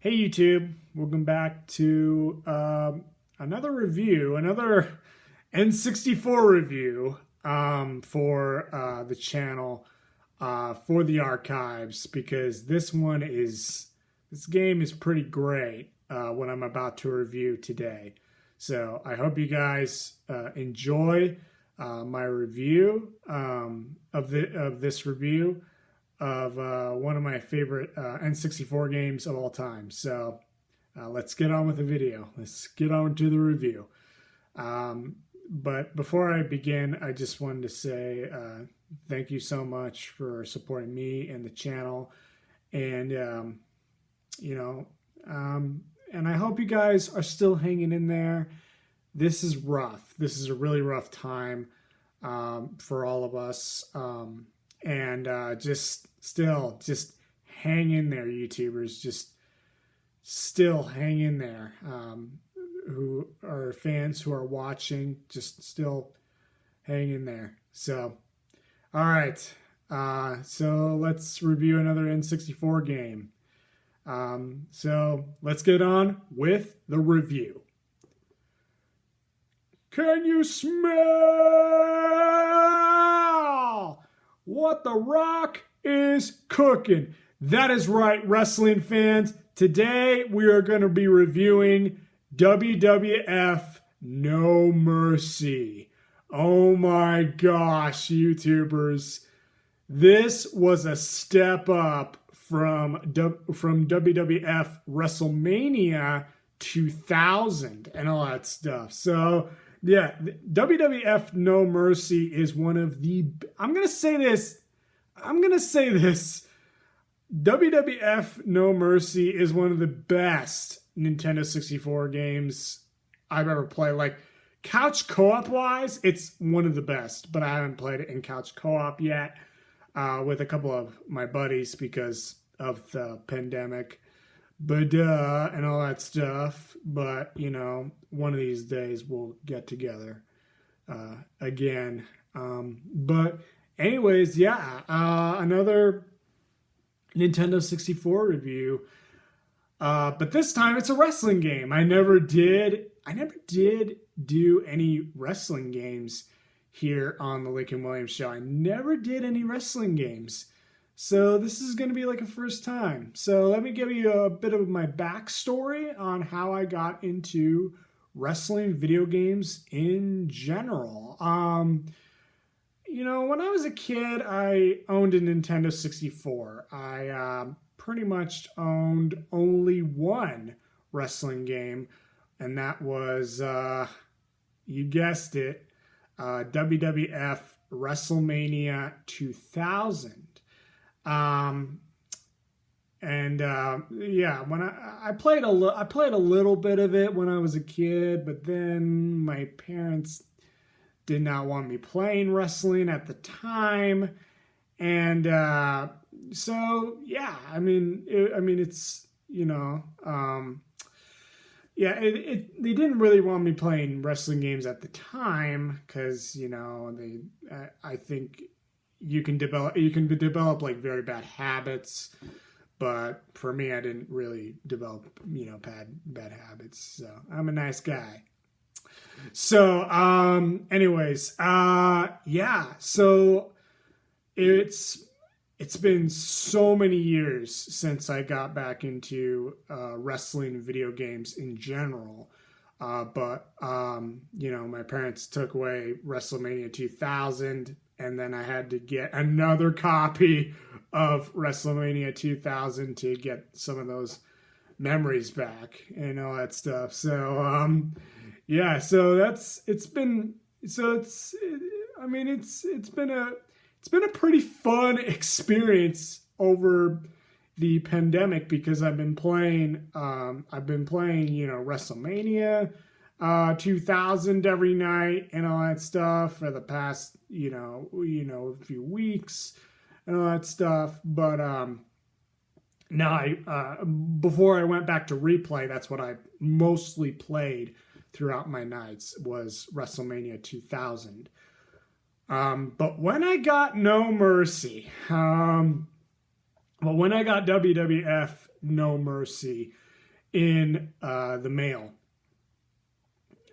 Hey YouTube, welcome back to another review, another N64 review for the channel for the archives because this game is pretty great what I'm about to review today. So I hope you guys enjoy my review of this review of one of my favorite N64 games of all time. So let's get on with the video. Let's get on to the review. But before I begin, I just wanted to say thank you so much for supporting me and the channel. And, and I hope you guys are still hanging in there. This is rough. This is a really rough time for all of us. And just hang in there, YouTubers. Just still hang in there. Who are fans who are watching, just still hang in there. So, all right. So let's review another N64 game. So let's get on with the review. Can you smell what the Rock is cooking? That is right, wrestling fans. Today we are going to be reviewing WWF No Mercy. Oh my gosh, YouTubers. This was a step up from WWF WrestleMania 2000 and all that stuff. So yeah, WWF No Mercy is one of the, I'm going to say this. WWF No Mercy is one of the best Nintendo 64 games I've ever played. Like, couch co-op wise, it's one of the best, but I haven't played it in couch co-op yet with a couple of my buddies because of the pandemic. But and all that stuff. But you know, one of these days we'll get together again. But anyways, yeah, another Nintendo 64 review. But this time it's a wrestling game. I never did do any wrestling games here on the Lincoln Williams Show. I never did any wrestling games. So this is going to be like a first time. So let me give you a bit of my backstory on how I got into wrestling video games in general. You know, when I was a kid, I owned a Nintendo 64. I pretty much owned only one wrestling game, and that was, you guessed it, WWF WrestleMania 2000. Yeah, when I played a little bit of it when I was a kid, but then my parents did not want me playing wrestling at the time, and so yeah, I mean it's, you know, yeah, they didn't really want me playing wrestling games at the time because, you know, I think you can develop like very bad habits, but for me, I didn't really develop, you know, bad habits. So I'm a nice guy. So anyways, yeah, so it's been so many years since I got back into wrestling video games in general. But you know, my parents took away WrestleMania 2000, and then I had to get another copy of WrestleMania 2000 to get some of those memories back and all that stuff. So yeah, so it's been a pretty fun experience over the pandemic because I've been playing, you know, WrestleMania 2000 every night and all that stuff for the past, you know, a few weeks and all that stuff. But now before I went back to replay, that's what I mostly played throughout my nights was WrestleMania 2000. But when I got No Mercy, WWF No Mercy, in the mail.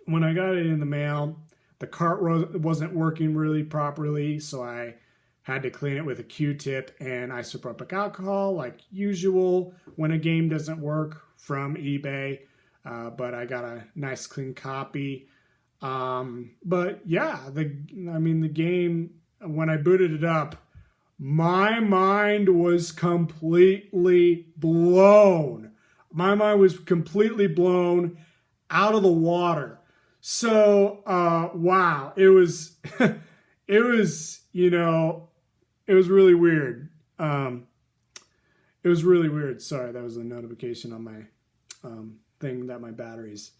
When I got it in the mail, the cart wasn't working really properly, so I had to clean it with a Q-tip and isopropyl alcohol, like usual when a game doesn't work from eBay. But I got a nice clean copy. But yeah, the game, when I booted it up, my mind was completely blown. My mind was completely blown out of the water. So, wow, it was, it was, it was really weird. It was really weird. Sorry, that was a notification on my thing that my battery's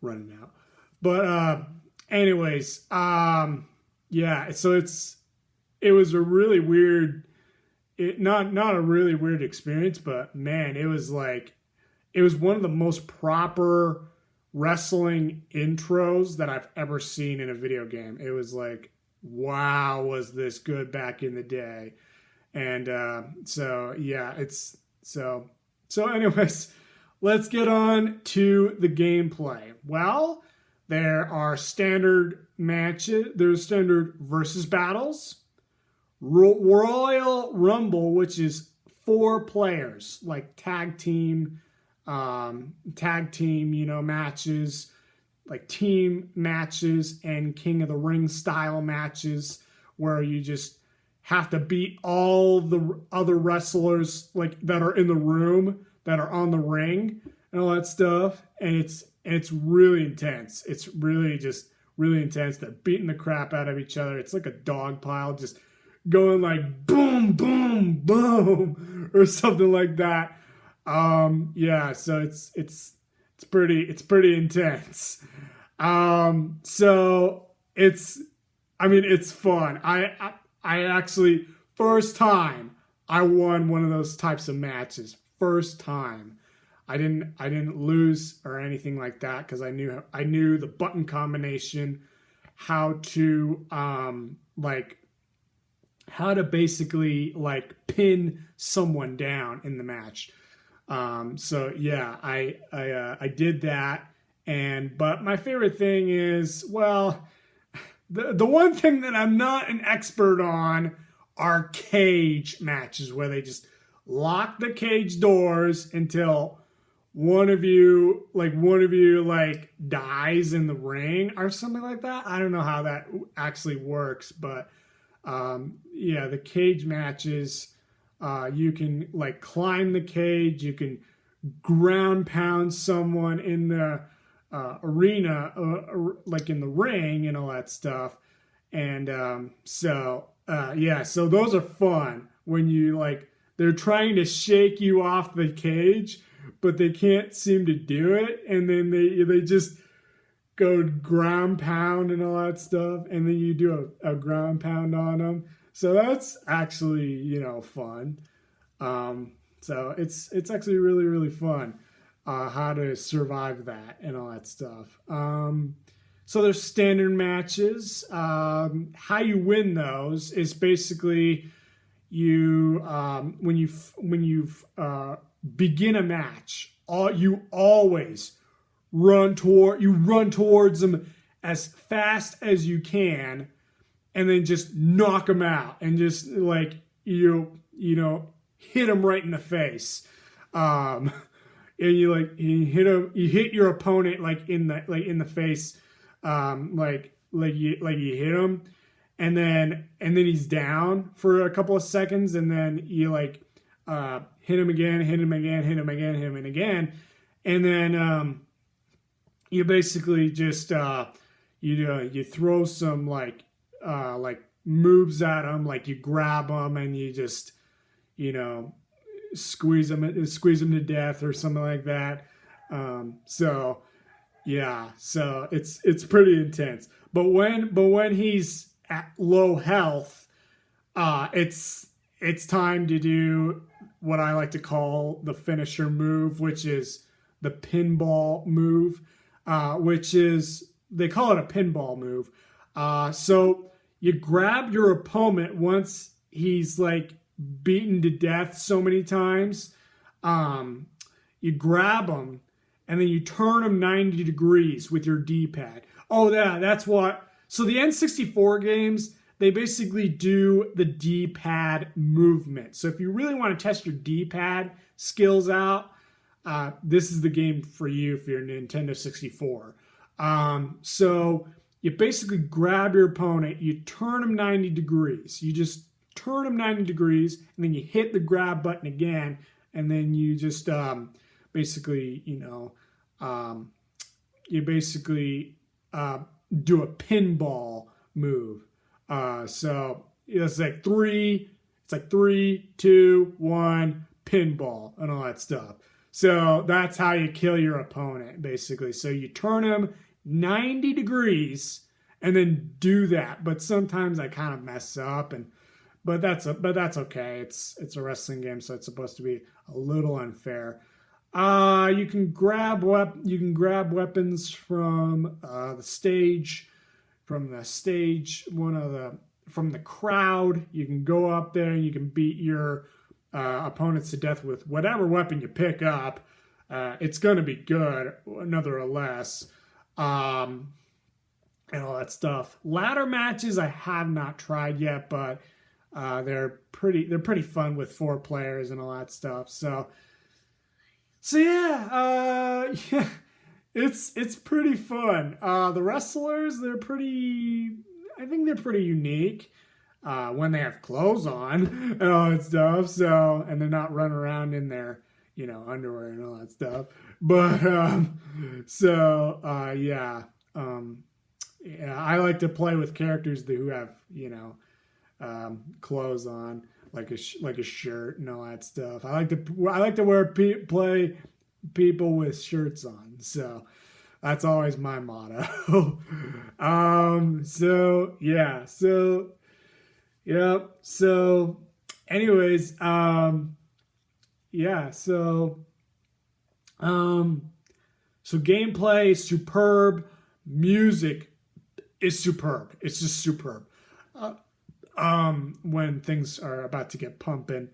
running out. But anyways, yeah. So it was a really weird, not a really weird experience, but man, it was one of the most proper wrestling intros that I've ever seen in a video game. It was like, wow, was this good back in the day? And so yeah, so anyways, let's get on to the gameplay. Well, there are standard matches, there's standard versus battles, Royal Rumble, which is 4 players, like tag team, matches, like team matches, and King of the Ring style matches where you just have to beat all the other wrestlers like that are in the room, that are on the ring and all that stuff. And it's really intense. It's really just really intense. They're beating the crap out of each other. It's like a dog pile, just going like boom, boom, boom, or something like that. Yeah, so it's pretty intense. So it's fun. I actually, first time I won one of those types of matches. First time. I didn't lose or anything like that because I knew the button combination, how to basically like pin someone down in the match. So yeah, I did that. But my favorite thing is, well, the one thing that I'm not an expert on are cage matches where they just lock the cage doors until one of you dies in the ring or something like that. I don't know how that actually works, but yeah, the cage matches, you can like climb the cage, you can ground pound someone in the arena, like in the ring and all that stuff. And yeah, so those are fun when you they're trying to shake you off the cage, but they can't seem to do it, and then they just go ground pound and all that stuff, and then you do a ground pound on them. So that's actually fun. So it's actually really, really fun how to survive that and all that stuff. So there's standard matches. How you win those is basically you when you begin a match, you always run towards them as fast as you can, and then just knock them out, and just hit them right in the face. And you hit your opponent in the face, you hit him, and then he's down for a couple of seconds, and then you hit him again, and then you basically just you throw some moves at him, like you grab him and you just squeeze him to death or something like that. So yeah, so it's pretty intense. But when he's at low health, it's time to do what I like to call the finisher move, which is the pinball move, which is, they call it a pinball move. So you grab your opponent once he's beaten to death so many times. You grab him, and then you turn them 90 degrees with your D-pad. Oh, yeah, that's what. So the N64 games, they basically do the D-pad movement. So if you really want to test your D-pad skills out, this is the game for you if you're a Nintendo 64. So you basically grab your opponent, you turn them 90 degrees. You just turn them 90 degrees, and then you hit the grab button again, and then you just basically, you basically do a pinball move. So it's like three, 2, 1, pinball, and all that stuff. So that's how you kill your opponent, basically. So you turn them 90 degrees and then do that. But sometimes I kind of mess up, but that's okay. It's a wrestling game, so it's supposed to be a little unfair. You can grab weapons from the stage, from the crowd. You can go up there and you can beat your opponents to death with whatever weapon you pick up. It's going to be good, nevertheless, and all that stuff. Ladder matches I have not tried yet, but they're pretty fun with 4 players and all that stuff. So yeah, it's pretty fun. The wrestlers, I think they're pretty unique. When they have clothes on and all that stuff, so, and they're not running around in their, underwear and all that stuff. But, yeah, I like to play with characters who have, clothes on, like a shirt and all that stuff. I like to play people with shirts on, so that's always my motto. Yep. So, anyways, so gameplay is superb. Music is superb. It's just superb. When things are about to get pumping.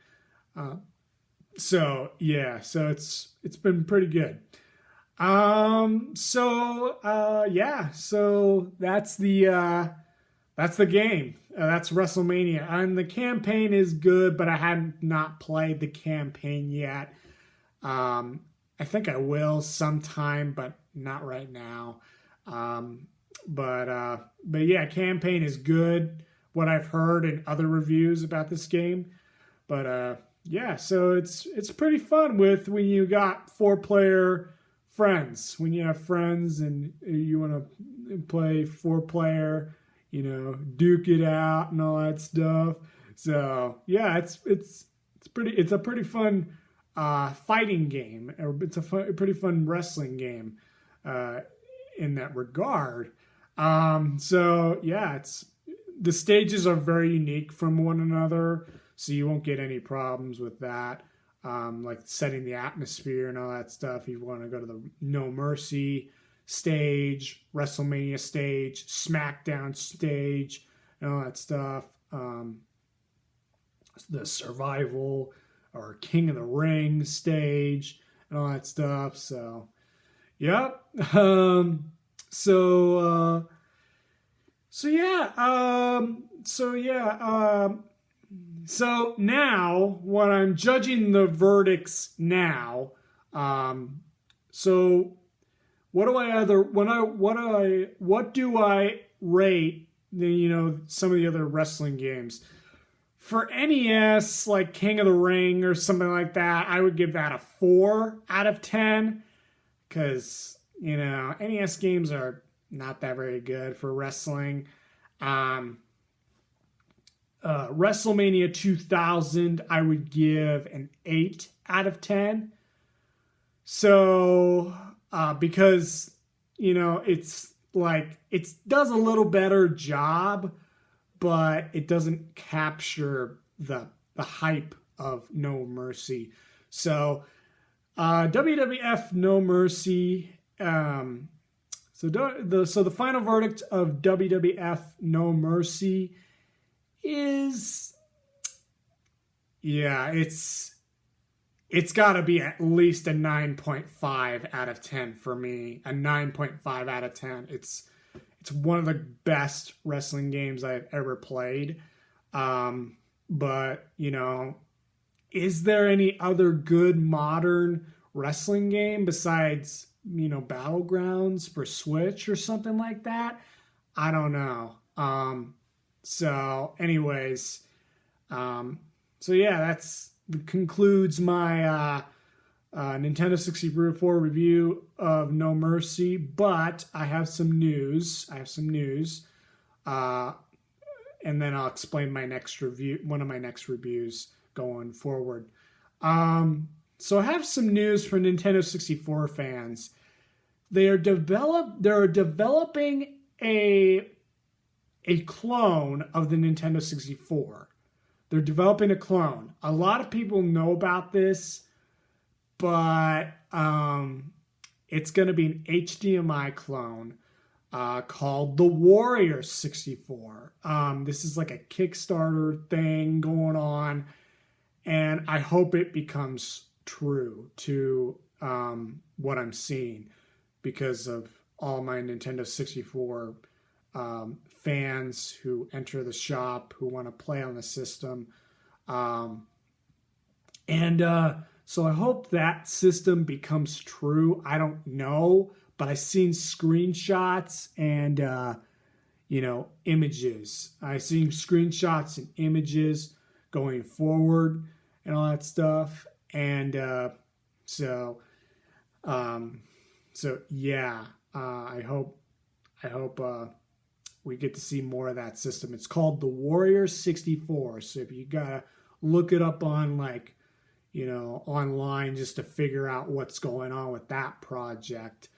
So it's been pretty good. So that's the game. That's WrestleMania. And the campaign is good, but I have not played the campaign yet. I think I will sometime, but not right now. But yeah, campaign is good. What I've heard in other reviews about this game. But yeah, so it's pretty fun when you got 4-player friends. When you have friends and you want to play 4-player, duke it out and all that stuff. So yeah, it's a pretty fun fighting game, or it's a pretty fun wrestling game in that regard. So yeah, the stages are very unique from one another, so you won't get any problems with that. Like setting the atmosphere and all that stuff. You want to go to the No Mercy stage, WrestleMania stage, SmackDown stage, and all that stuff. The Survival or King of the Ring stage and all that stuff. So, yep. So now, what I'm judging the verdicts now. So what do I rate some of the other wrestling games? For NES, like King of the Ring or something like that, I would give that a 4 out of 10. Because, NES games are not that very good for wrestling. WrestleMania 2000, I would give an 8 out of 10. So, because, it's like, it does a little better job, but it doesn't capture the hype of No Mercy. So, WWF No Mercy, so the final verdict of WWF No Mercy is, yeah, it's it's got to be at least a 9.5 out of 10 for me. A 9.5 out of 10. It's one of the best wrestling games I've ever played. But, you know, is there any other good modern wrestling game besides, you know, Battlegrounds for Switch or something like that? I don't know. So anyways, so yeah, that concludes my Nintendo 64 review of No Mercy, but I have some news. And then I'll explain my next review, one of my next reviews going forward. So I have some news for Nintendo 64 fans. They're developing a clone of the Nintendo 64. They're developing a clone. A lot of people know about this, but it's going to be an HDMI clone called the Warrior 64. This is like a Kickstarter thing going on, and I hope it becomes true to what I'm seeing because of all my Nintendo 64 fans who enter the shop who want to play on the system. So I hope that system becomes true. I don't know, but I've seen screenshots and, images. I've seen screenshots and images going forward and all that stuff. And yeah, I hope we get to see more of that system. It's called the Warrior 64. So if you gotta look it up on online just to figure out what's going on with that project.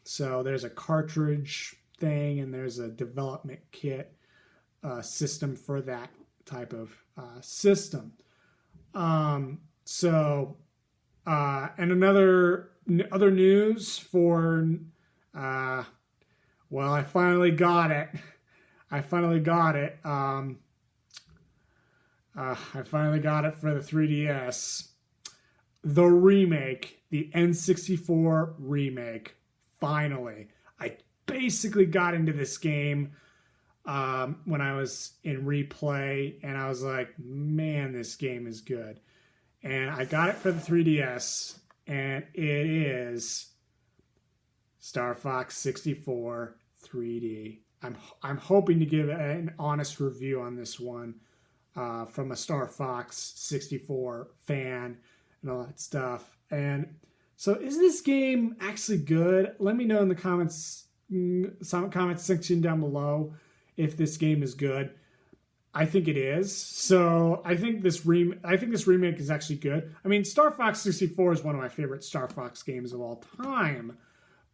So there's a cartridge thing and there's a development kit system for that type of system. And other news for well, I finally got it. I finally got it for the 3DS. The remake, the N64 remake. Finally. I basically got into this game when I was in replay, and I was like, man, this game is good. And I got it for the 3DS, and it is Star Fox 64 3D. I'm hoping to give an honest review on this one from a Star Fox 64 fan and all that stuff. And so, is this game actually good? Let me know in the comments section down below if this game is good. I think it is. So I think this remake is actually good. I mean, Star Fox 64 is one of my favorite Star Fox games of all time,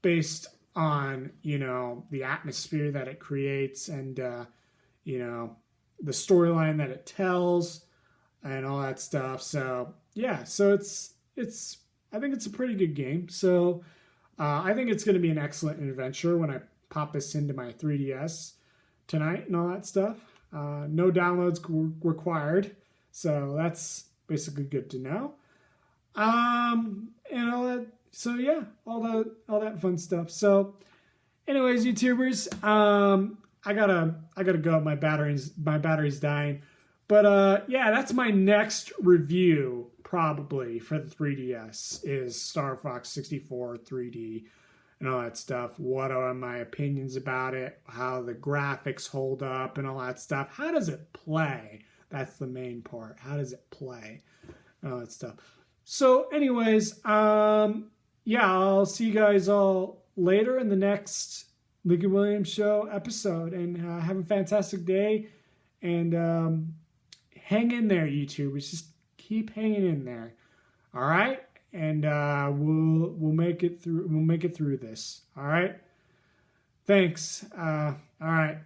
based on, the atmosphere that it creates and, the storyline that it tells and all that stuff. So, yeah, so I think it's a pretty good game. So, I think it's going to be an excellent adventure when I pop this into my 3DS tonight and all that stuff. No downloads required. So that's basically good to know. And all that. So yeah, all that fun stuff. So, anyways, YouTubers, I gotta go. My battery's dying. But yeah, that's my next review probably for the 3DS is Star Fox 64 3D and all that stuff. What are my opinions about it? How the graphics hold up and all that stuff. How does it play? That's the main part. How does it play? And all that stuff. So, anyways, yeah, I'll see you guys all later in the next Lincoln Williams Show episode. And have a fantastic day. And hang in there, YouTubers. Just keep hanging in there. All right? And we'll make it through. We'll make it through this. All right? Thanks. All right.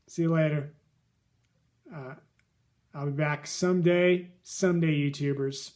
See you later. I'll be back someday, YouTubers.